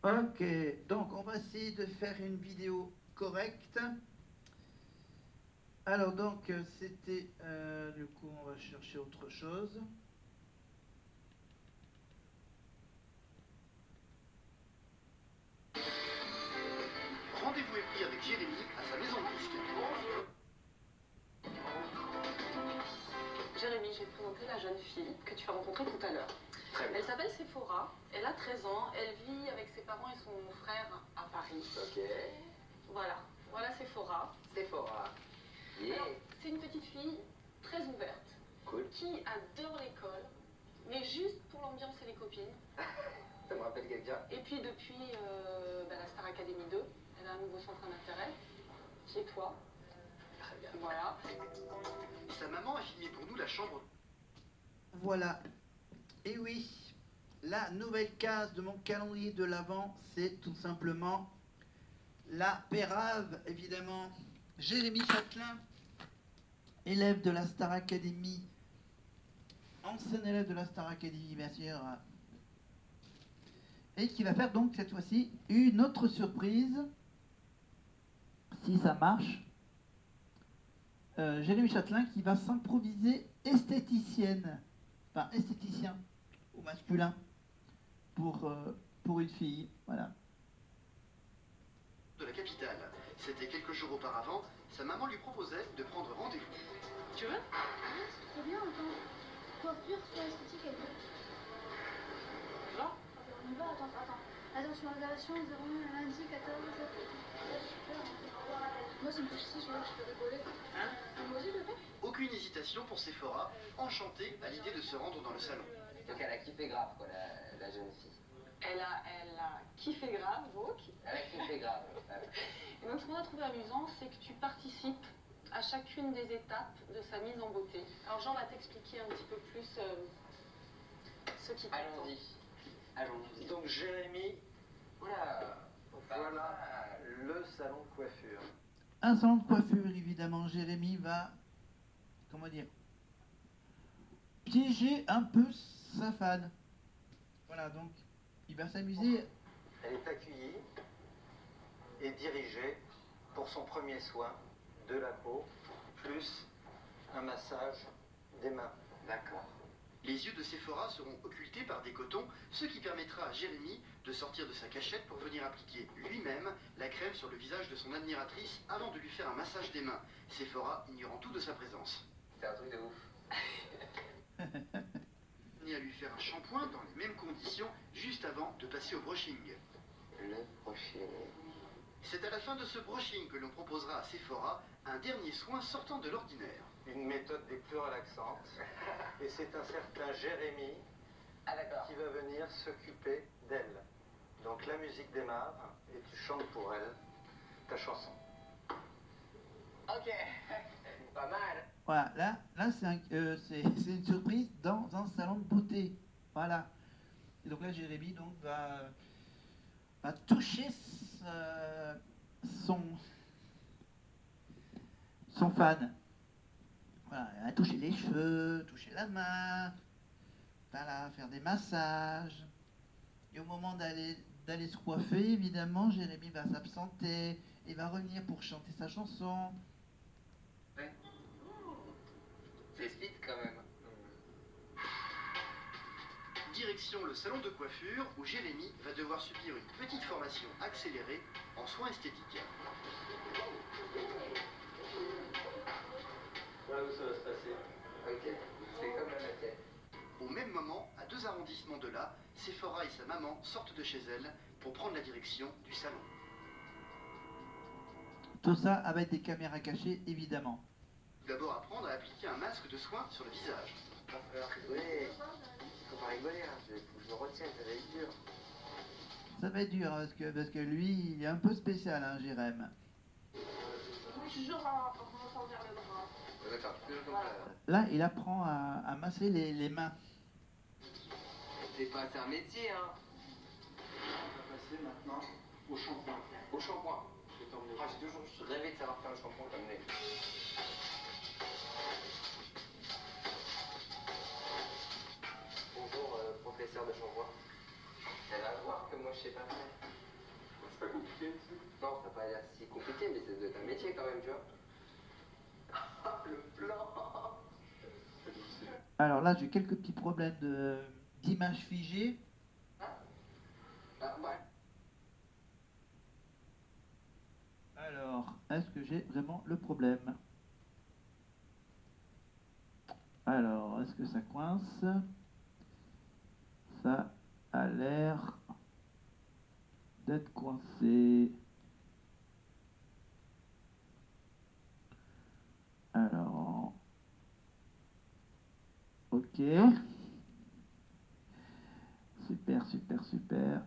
Ok, donc on va essayer de faire une vidéo correcte. Alors donc c'était, du coup on va chercher autre chose. Rendez-vous est pris avec Jérémy à sa maison de disque. Jérémy, je vais te présenter la jeune fille que tu vas rencontrer tout à l'heure. Elle s'appelle Sephora, elle a 13 ans, elle vit avec ses parents et son frère à Paris. Ok. Voilà Sephora. Sephora. Yeah. Alors, c'est une petite fille très ouverte, Cool. qui adore l'école, mais juste pour l'ambiance et les copines. Ça me rappelle quelqu'un. Et puis depuis la Star Academy 2, elle a un nouveau centre d'intérêt, qui est toi. Très bien. Voilà. Sa maman a filmé pour nous la chambre. Voilà. Et oui, la nouvelle case de mon calendrier de l'Avent, c'est tout simplement la pérave, évidemment. Jérémy Châtelain, élève de la Star Academy, ancien élève de la Star Academy, bien sûr, et qui va faire donc cette fois-ci une autre surprise, si ça marche. Jérémy Châtelain qui va s'improviser esthéticienne, enfin esthéticien au masculin pour une fille, voilà. De la capitale. C'était quelques jours auparavant, sa maman lui proposait de prendre rendez-vous. Tu veux? C'est trop bien, attends. Coiffure, soin esthétique et tout. Là? On y va, attends. Attention, réservation 01 lundi 14. Super. Moi, ça me fait chier, je peux rigoler. Hein? Moi aussi, je le fais. Aucune hésitation pour Sephora, enchantée à l'idée de se rendre dans le salon. Donc elle a kiffé grave, quoi, la jeune fille. Elle a kiffé grave, donc. Elle a kiffé grave. Ouais. Et donc, ce qu'on a trouvé amusant, c'est que tu participes à chacune des étapes de sa mise en beauté. Alors, Jean va t'expliquer un petit peu plus ce qui t'attend. Allons-y. Donc Jérémy, Oula. voilà le salon de coiffure. Un salon de coiffure, évidemment. Jérémy va, comment dire, piéger un peu sa fan. Voilà, donc il va s'amuser. Elle est accueillie et dirigée pour son premier soin de la peau, plus un massage des mains. D'accord. Les yeux de Sephora seront occultés par des cotons, ce qui permettra à Jérémy de sortir de sa cachette pour venir appliquer lui-même la crème sur le visage de son admiratrice avant de lui faire un massage des mains. Sephora ignorant tout de sa présence. C'est un truc de ouf. Ni à lui faire un shampoing dans les mêmes conditions juste avant de passer au brushing. Le brushing. C'est à la fin de ce brushing que l'on proposera à Sephora un dernier soin sortant de l'ordinaire. Une méthode des plus relaxantes. Et c'est un certain Jérémy Ah d'accord. qui va venir s'occuper d'elle. Donc la musique démarre et tu chantes pour elle ta chanson. Ok. Pas mal. Voilà, là c'est une surprise dans un salon de beauté. Voilà. Et donc là, Jérémy donc, va toucher son fan. Voilà, elle va toucher les cheveux, toucher la main, voilà, faire des massages. Et au moment d'aller se coiffer, évidemment, Jérémy va s'absenter et va revenir pour chanter sa chanson. Ouais. C'est speed quand même. Direction le salon de coiffure où Jérémy va devoir subir une petite formation accélérée en soins esthétiques. Voilà où ça va se passer. Ok. C'est comme la maquette. Au même moment, à 2 arrondissements de là, Sephora et sa maman sortent de chez elle pour prendre la direction du salon. Tout ça avec des caméras cachées, évidemment. D'abord apprendre à appliquer un masque de soin sur le visage. Il va falloir rigoler. Faut pas rigoler, hein. Faut que je me retienne, ça va être dur. Ça va être dur hein, parce que lui, il est un peu spécial, hein, Jérémy. Toujours en rentrant vers le bras. D'accord, toujours comme Voilà. ça. Là, il apprend à masser les mains. C'est pas un métier, hein. On va passer maintenant au shampoing. Au shampoing. Je vais t'emmener. Ah, j'ai toujours rêvé de savoir faire le shampoing comme lui. Bonjour, professeur de shampoing. Elle va voir que moi je sais pas faire. Non, ça n'a pas l'air si compliqué, mais c'est de ta métier quand même, tu vois. Le plan. Alors là, j'ai quelques petits problèmes d'image figée. Ah, ouais. Alors, est-ce que j'ai vraiment le problème? Alors, est-ce que ça coince? Ça a l'air d'être coincé. Alors, ok. Super, super, super.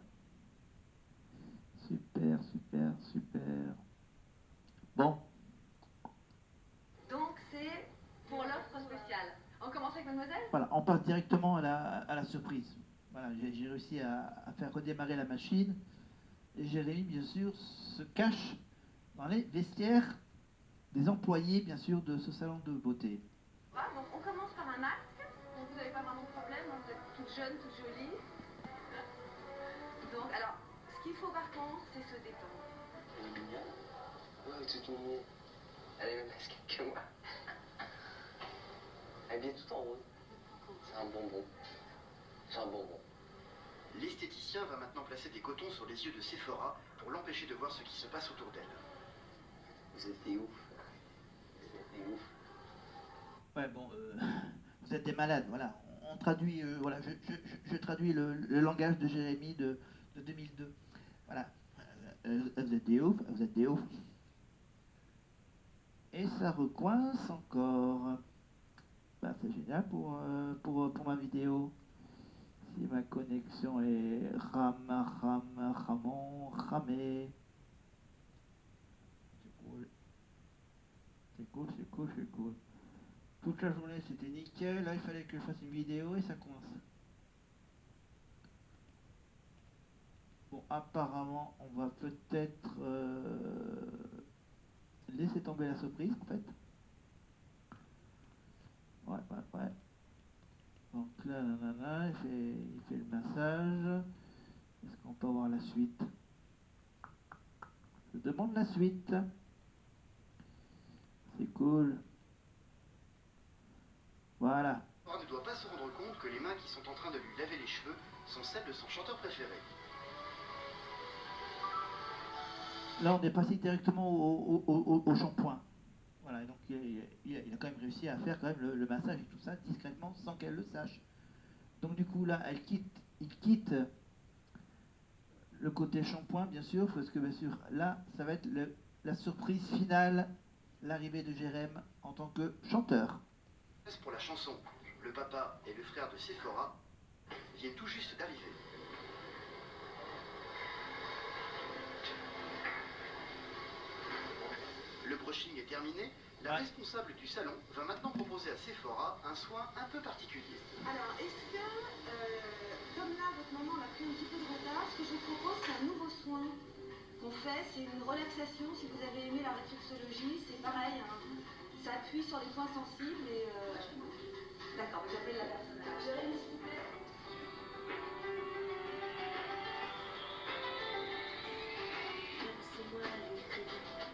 Super, super, super. Bon, Donc c'est pour l'offre spéciale. On commence avec mademoiselle? voilà, on passe directement à la surprise. Voilà, j'ai réussi à faire redémarrer la machine. Et Jérémy, bien sûr, se cache dans les vestiaires des employés, bien sûr, de ce salon de beauté. Ah, donc on commence par un masque. Donc vous n'avez pas vraiment de problème, hein, vous êtes toute jeune, toute jolie. Donc alors, ce qu'il faut par contre, c'est se détendre. Elle est mignonne. Ouais, toute mignonne. Elle est même masquée que moi. Elle est tout en rose. C'est un bonbon. C'est un bonbon. L'esthéticien va maintenant placer des cotons sur les yeux de Sephora pour l'empêcher de voir ce qui se passe autour d'elle. Vous êtes des ouf. Vous êtes des ouf. Ouais, bon, vous êtes des malades, voilà. On traduit, voilà, je traduis le langage de Jérémy de 2002. Voilà. Vous êtes des oufs, vous êtes des oufs. Et ça recoince encore. Bah, c'est génial pour ma vidéo. Si ma connexion est ramée. C'est cool. C'est cool, c'est cool, c'est cool. Toute la journée c'était nickel, là il fallait que je fasse une vidéo et ça coince. Bon, apparemment on va peut-être laisser tomber la surprise en fait. Ouais, ouais, ouais. Donc là, il fait le massage. Est-ce qu'on peut avoir la suite? Je demande la suite. C'est cool. Voilà. Sephora ne doit pas se rendre compte que les mains qui sont en train de lui laver les cheveux sont celles de son chanteur préféré. Là, on est passé directement au shampoing. Voilà, et donc il a quand même réussi à faire quand même le massage et tout ça discrètement sans qu'elle le sache. Donc du coup là, il quitte le côté shampoing bien sûr, parce que bien sûr là, ça va être la surprise finale, l'arrivée de Jérém en tant que chanteur. Pour la chanson, le papa et le frère de Sephora viennent tout juste d'arriver. Le brushing est terminé. La Ouais. responsable du salon va maintenant proposer à Sephora un soin un peu particulier. Alors, est-ce que, comme là, votre maman a pris un petit peu de retard, ce que je vous propose, c'est un nouveau soin qu'on fait, c'est une relaxation. Si vous avez aimé la réflexologie, c'est pareil, hein. Ça appuie sur les points sensibles et... D'accord, vous appelez la personne. Alors, Jérémy, s'il vous plaît. Laisse-moi lutter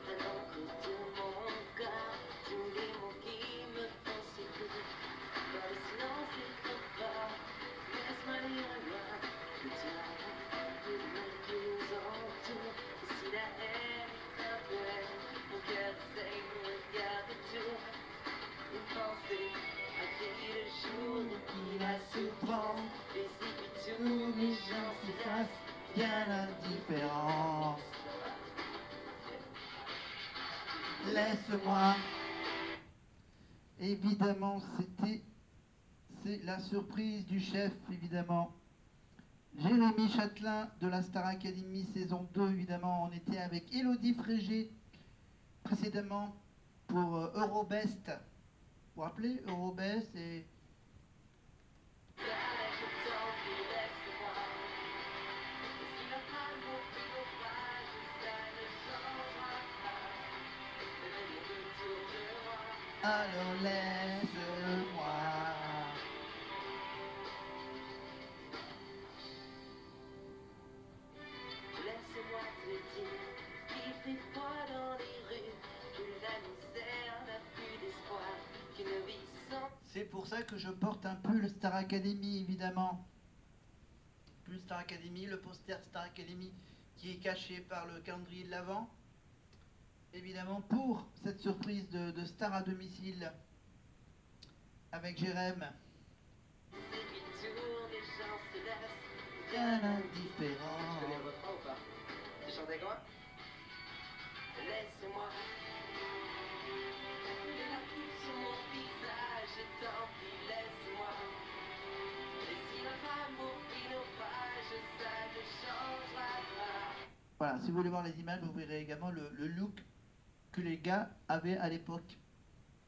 à l'encre de mon corps, tous les mots qui me font s'écouter. Dans le silence, il faut pas. Laisse-moi lire loin de toi, le mal qui nous entoure. Et si la haine est un poème, mon cœur essaye, me regarde tout. Une pensée, un cri de jour, qui la souffrance. Et si puis tous les gens s'effacent, Bien l'indifférence. Laisse-moi. Évidemment, c'est la surprise du chef, évidemment. Jérémy Châtelain de la Star Academy saison 2, évidemment. On était avec Élodie Frégé précédemment pour Eurobest. Vous vous rappelez Eurobest et... Alors laisse-moi. Laisse-moi te dire qu'il pour ça que je porte un pull Star Academy, évidemment. Pull Star Academy, le poster Star Academy qui est caché par le calendrier de l'Avent. Évidemment, pour cette surprise de Star à domicile avec Jérém. Bien indifférent. Tu connais le refrain ou pas? Tu chantais quoi? Laisse-moi de la coupe sur mon visage et tant pis, laisse-moi. Et si notre amour prit nos pages, ça ne changera pas. Voilà, si vous voulez voir les images, vous verrez également le look que les gars avaient à l'époque.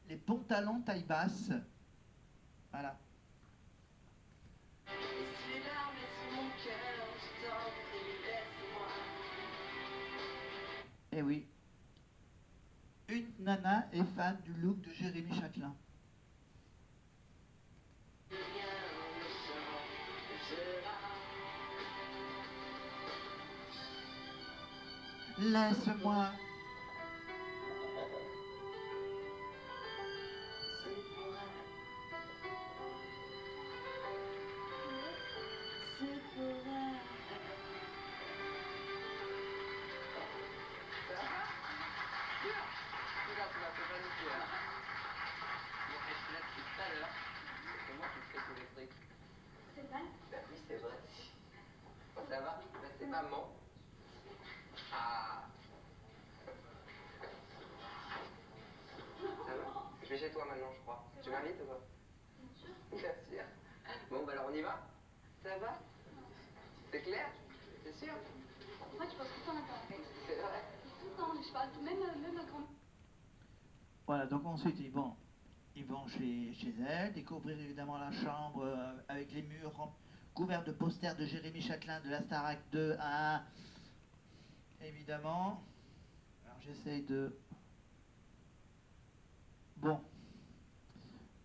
Les pantalons taille basse. Voilà. Et si les larmes sur mon cœur, je t'en prie, laisse-moi. Eh oui. Une nana est fan du look de Jérémy Châtelain. Rien ne changera. Laisse-moi. Sephora. Sephora. Regarde, tu m'as fait paniquer, hein. Bon, je suis là depuis tout à l'heure. C'est moi qui fais tous les trucs. C'est mal. Bah oui, c'est vrai. Ça va? Bah c'est maman. Ah. Ça va? Je vais chez toi maintenant, je crois. Tu m'invites ou pas? Bien sûr. Bien sûr. Bon, bah alors on y va? Ça va? C'est clair? C'est sûr? Moi, tu passes tout le temps Internet. C'est vrai. Tout le temps, je parle tout, même ma grand-mère. Voilà, donc ensuite ils vont chez elle, découvrir évidemment la chambre avec les murs couverts de posters de Jérémy Châtelain de la Starac 2 à 1. Évidemment. Alors j'essaye de... Bon.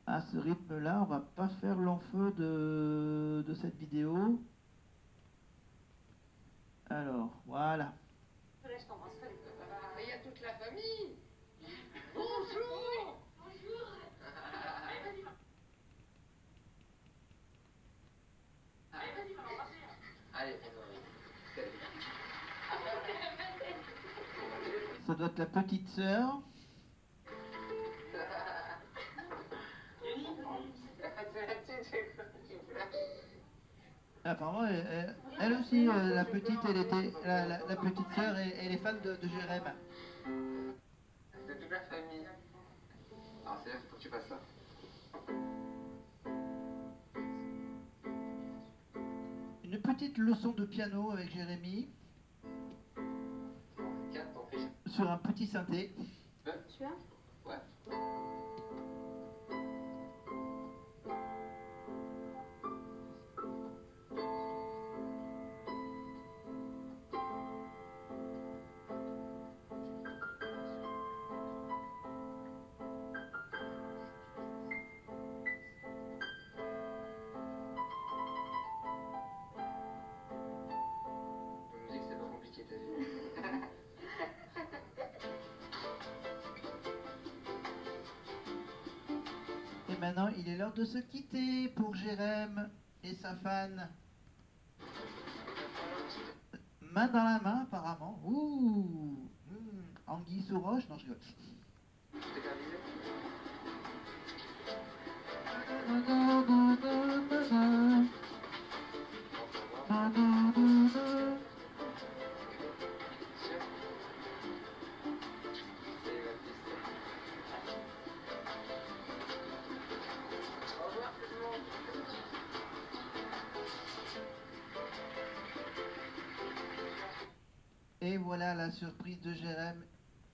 À ce rythme-là, on va pas faire long feu de cette vidéo. Alors, voilà. Je t'embrasse fort. Il y a toute la famille. Bonjour. Bonjour. Allez, on va. Ça doit être la petite sœur. C'est la petite, j'ai cru. Apparemment, elle aussi, la petite, la petite sœur, elle est fan de Jérém. C'est toute la famille. Alors, c'est là qu'il faut que tu fasses ça. Une petite leçon de piano avec Jérémy Tiens, t'en fais. sur un petit synthé. Tu veux? Tu as? Ouais. La musique, c'est pas compliqué, t'as vu? Et maintenant, il est l'heure de se quitter pour Jérém et sa fan. Main dans la main, apparemment. Ouh, anguille sous roche. Non, je rigole. Je t'ai fait un bisou? Sûr? Salut ma petite sœur. Au revoir tout le monde. Et voilà la surprise de Jérém.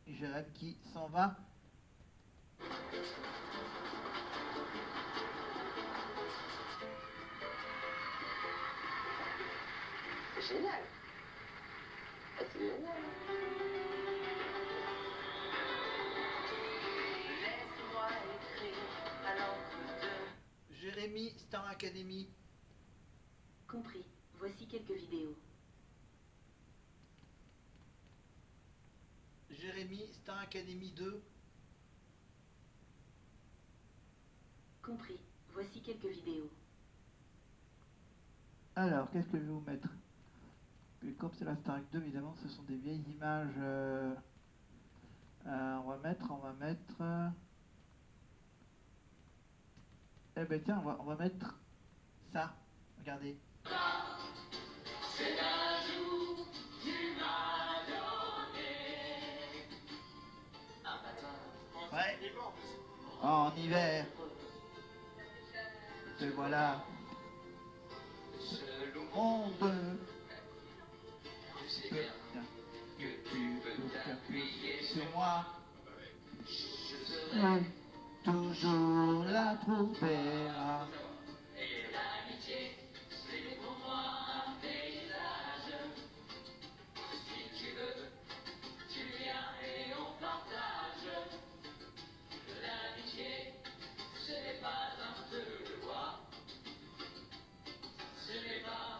Jérém qui s'en va. C'est génial. Ah, c'est génial. Laisse-moi écrire à l'encre de... Jérémy Star Academy. Compris. Voici quelques vidéos. Jérémy Star Academy 2. Compris. quelques vidéos. Alors, qu'est-ce que je vais vous mettre? Et comme c'est la Starac 2, évidemment, ce sont des vieilles images. On va mettre. Eh ben tiens, on va mettre ça. Regardez. Ouais. En hiver. Te voilà. Monde. Tu sais bien que tu peux t'appuyer sur moi. Toujours la trouver. Et l'amitié, c'est pour moi un paysage. Si tu veux, tu viens et on partage. L'amitié, ce n'est pas un peu de bois. Ce n'est pas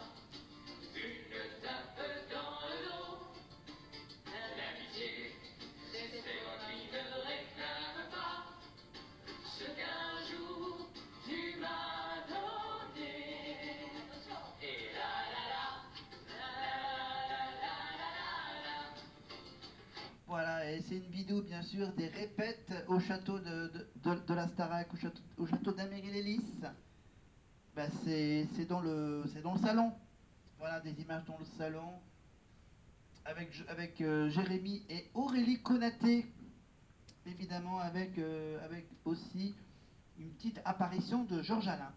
une tape dans le dos. L'amitié, c'est moi qui ne réclame pas ce qu'un jour tu m'as donné. Et la la la. Voilà, et c'est une vidéo bien sûr des répètes au château de la Starac, au château d'Améry-les-Lys. Ben, c'est dans le salon. Voilà, des images dans le salon avec Jérémy et Aurélie Konaté. Évidemment avec aussi une petite apparition de Georges Alain.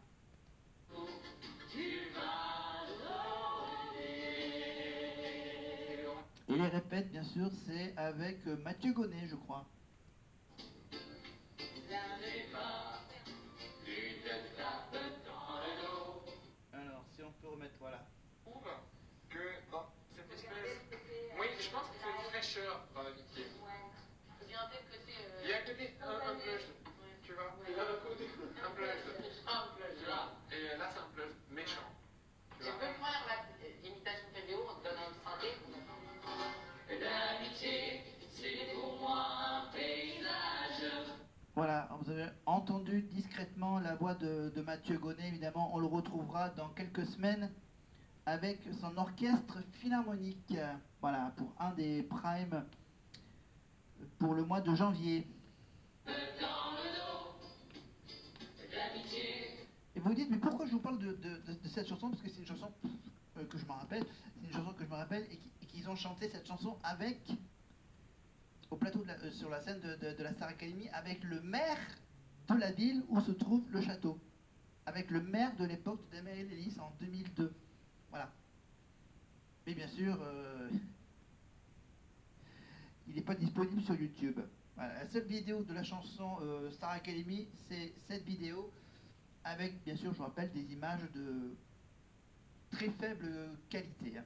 Et les répètes, bien sûr, c'est avec Mathieu Gonnet, je crois. Alors, si on peut remettre, voilà. Que dans cette espèce... Oui, je pense qu'il faut une fraîcheur dans l'amitié. Il y a un tel côté. Il y a un côté un blush, tu vois. Il y a un côté un blush, tu vois. Et là, c'est un blush méchant. Tu peux faire l'imitation vidéo en te donnant une synthé. L'amitié, c'est pour moi un paysage. Voilà, vous avez entendu discrètement la voix de Mathieu Gonnet, évidemment, on le retrouvera dans quelques semaines avec son orchestre philharmonique, voilà, pour un des primes pour le mois de janvier. Et vous vous dites, mais pourquoi je vous parle de cette chanson? Parce que c'est une chanson que je me rappelle, c'est une chanson que je me rappelle, et qu'ils ont chanté cette chanson avec, au plateau sur la scène de la Star Academy, avec le maire de la ville où se trouve le château, avec le maire de l'époque d'Améry-les-Lys en 2002. Voilà. Mais bien sûr, il n'est pas disponible sur YouTube. Voilà. La seule vidéo de la chanson Star Academy, c'est cette vidéo, avec, bien sûr, je vous rappelle, des images de très faible qualité. Hein.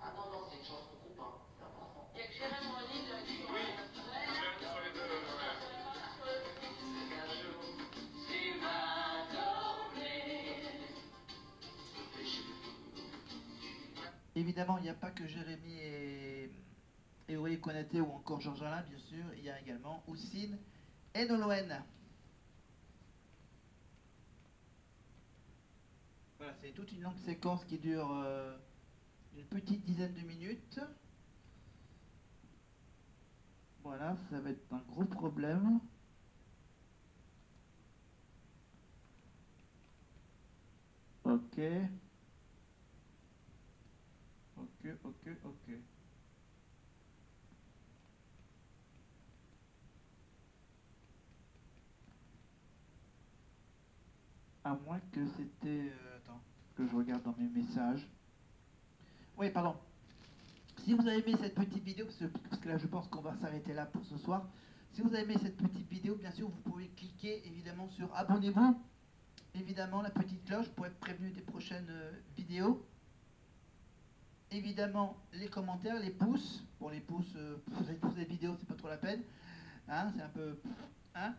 Ah non, c'est une chanson groupe, hein. C'est important. Il y a que Jérémy en ligne là qui Oui, Jérémy sur les deux. Tu m'as donné. Évidemment, il n'y a pas que Jérémy et Aurélie Konaté ou encore Georges Alain, bien sûr. Il y a également Houssine et Nolwenn. Voilà, c'est toute une longue séquence qui dure une petite dizaine de minutes. Voilà, ça va être un gros problème. Ok. Ok. À moins que c'était... attends, que je regarde dans mes messages. Oui, pardon. Si vous avez aimé cette petite vidéo, parce que là je pense qu'on va s'arrêter là pour ce soir. Si vous avez aimé cette petite vidéo, bien sûr, vous pouvez cliquer évidemment sur abonnez-vous. Évidemment, la petite cloche pour être prévenu des prochaines vidéos. Évidemment, les commentaires, les pouces. Bon, les pouces, pour cette vidéo, c'est pas trop la peine. Hein, c'est un peu... Hein.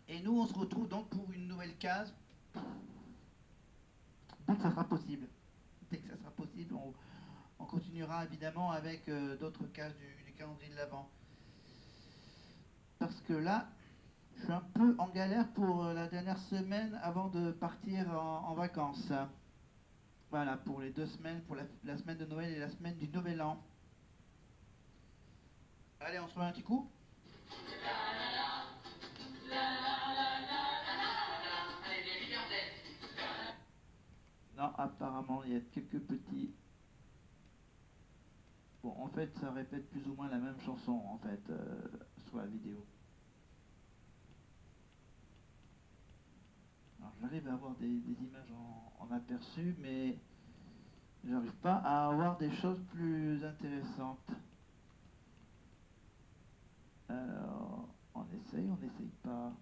Et nous, on se retrouve donc pour une nouvelle case. Dès que ça sera possible. Dès que ça sera possible, on continuera évidemment avec d'autres cases du calendrier de l'Avent. Parce que là, Je suis un peu en galère pour la dernière semaine avant de partir en vacances. Voilà, pour les 2 semaines, pour la semaine de Noël et la semaine du Nouvel An. Allez, on se met un petit coup. Non, apparemment, il y a quelques petits... Bon, en fait, ça répète plus ou moins la même chanson, en fait, sur la vidéo. Alors, j'arrive à avoir des images en aperçu, mais j'arrive pas à avoir des choses plus intéressantes. Alors, on essaye pas.